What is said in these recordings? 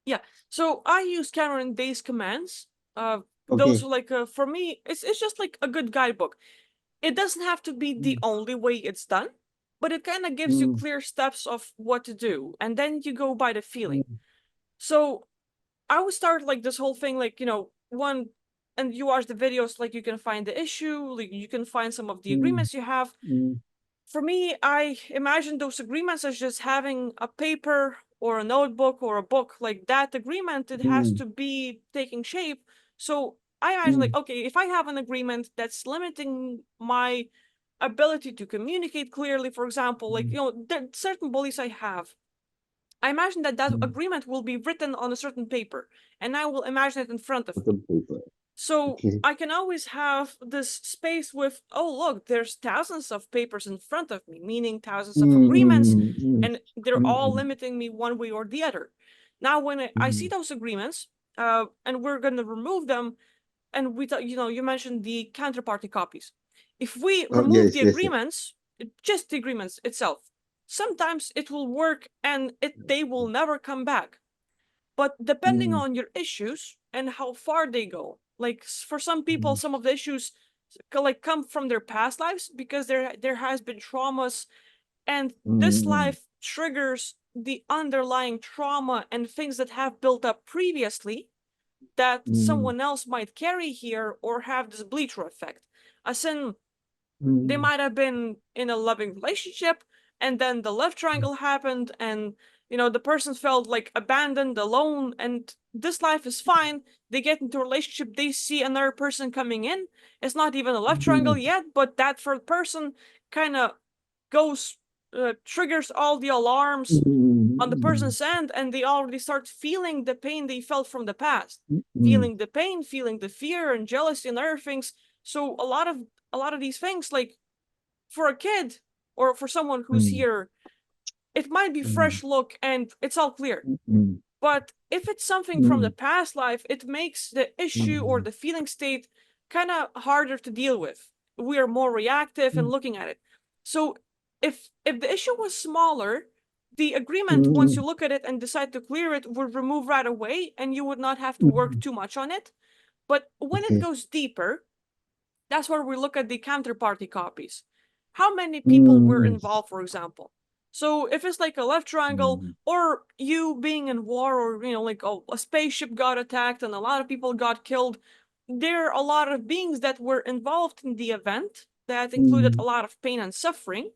Yeah. So I use Cameron Day's commands. Those Okay. are like for me, it's just like a good guidebook. It doesn't have to be the Mm, only way it's done, but it kind of gives you mm, clear steps of what to do, and then you go by the feeling. mm, So I would start like this whole thing, like one, and you watch the videos, like you can find the issue, like you can find some of the mm, agreements you have. mm, For me, I imagine those agreements as just having a paper or a notebook or a book. Like that agreement, it has mm, to be taking shape. So I imagine, like, mm, okay, if I have an agreement that's limiting my ability to communicate clearly, for example, like, mm, certain beliefs I have, I imagine that that mm. agreement will be written on a certain paper, and I will imagine it in front of me. Bottom paper. So Okay. I can always have this space with, oh, look, there's thousands of papers in front of me, meaning thousands of Mm, agreements, mm, mm, and they're mm, all mm, limiting me one way or the other. Now, when I see mm. those agreements, and we're going to remove them, and you mentioned the counterparty copies. If we Oh, remove yes, the yes, yes. agreements, just the agreements itself, sometimes it will work and they will never come back. But depending Mm, on your issues and how far they go, like for some people, mm, some of the issues like come from their past lives because there has been traumas, and this mm, life triggers the underlying trauma and things that have built up previously that mm, someone else might carry here or have this bleacher effect. As in, they mm, might have been in a loving relationship, and then the love triangle happened, and the person felt like abandoned, alone, and this life is fine. They get into a relationship, they see another person coming in. It's not even a love triangle mm, yet, but that third person kind of goes triggers all the alarms on the mm, person's end, and they already start feeling the pain they felt from the past, mm, feeling the pain, feeling the fear and jealousy and other things. So a lot of these things, like for a kid or for someone who's mm, here, it might be mm, fresh look and it's all clear. mm, But if it's something from the mm, past life, it makes the issue or mm, the feeling state kind of harder to deal with. We are more reactive in mm, looking at it. So if the issue was smaller, the agreement, once you mm. look at it and decide to clear it, would remove right away and you would not have to work Mm. too much on it. But when it Okay. goes deeper, that's where we look at the counterparty copies. How many people were Mm, involved, for example? So if it's like a left triangle, mm, or you being in war, or like a spaceship got attacked and a lot of people got killed, there are a lot of beings that were involved in the event that included a mm, lot of pain and suffering,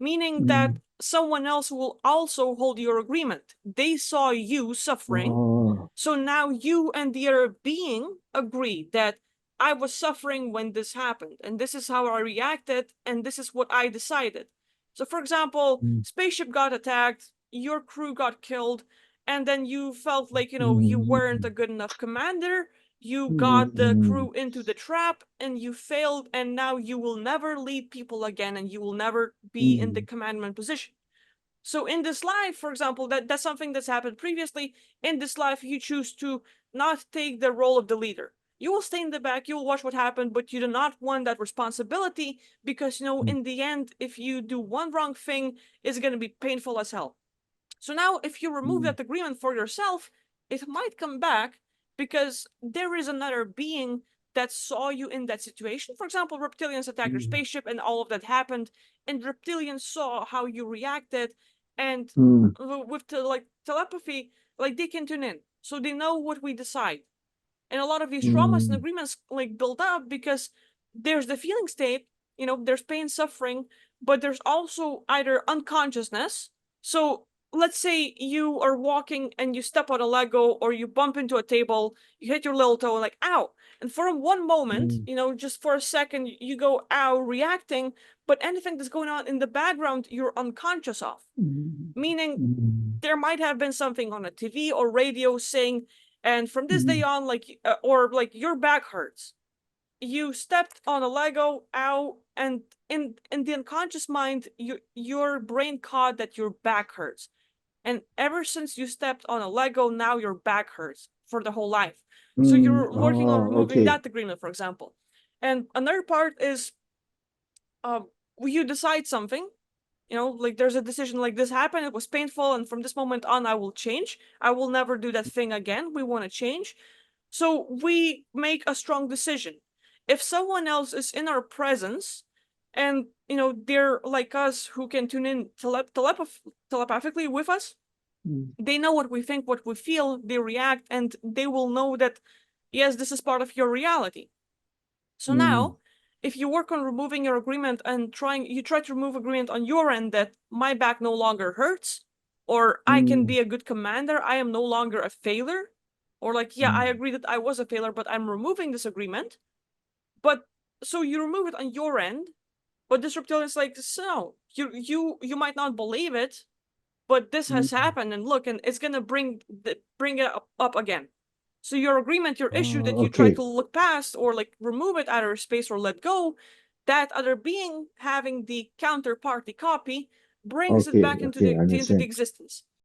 meaning that mm. someone else will also hold your agreement. They saw you suffering, Oh. so now you and the other being agree that I was suffering when this happened, and this is how I reacted, and this is what I decided. So, for example, Mm, spaceship got attacked, your crew got killed, and then you felt like, you weren't a mm, good enough commander. You mm, got the mm, crew into the trap, and you failed, and now you will never lead people again, and you will never be in the mm, commandment position. So in this life, for example, that's something that's happened previously. In this life, you choose to not take the role of the leader. You will stay in the back, you will watch what happened, but you do not want that responsibility because, mm, in the end, if you do one wrong thing, it's going to be painful as hell. So now, if you remove mm, that agreement for yourself, it might come back because there is another being that saw you in that situation. For example, reptilians attacked your mm, spaceship and all of that happened, and reptilians saw how you reacted, and mm, with like telepathy, like they can tune in, so they know what we decide. And a lot of these traumas and mm, agreements like build up because there's the feeling state, there's pain, suffering, but there's also either unconsciousness. So let's say you are walking and you step on a Lego or you bump into a table, you hit your little toe, and like, ow. And for one moment, mm, just for a second, you go, ow, reacting, but anything that's going on in the background, you're unconscious of. mm, Meaning mm, there might have been something on a TV or radio saying, and from this day mm, on, like, or like your back hurts. You stepped on a Lego, ow, and in the unconscious mind, your brain caught that your back hurts. And ever since you stepped on a Lego, now your back hurts for the whole life. So mm. you're working on Oh, removing okay. that agreement, for example. And another part is, you decide something, You know, like there's a decision like this happened, it was painful, and from this moment on, I will change. I will never do that thing again. We want to change. So we make a strong decision. If someone else is in our presence and, you know, they're like us who can tune in telepathically with us, they know what we think, what we feel, they react, and they will know that, yes, this is part of your reality. So now, if you work on removing your agreement and you try to remove agreement on your end that my back no longer hurts, or I can be a good commander, I am no longer a failure, or like, yeah, I agree that I was a failure, but I'm removing this agreement. But so you remove it on your end, but this reptilian is like, so you might not believe it, but this has happened, and look, and it's gonna bring it up again. So your agreement, your issue that you try Okay. to look past or like remove it out of space or let go, that other being having the counterparty copy brings it Okay. back into Okay. I the understand. existence.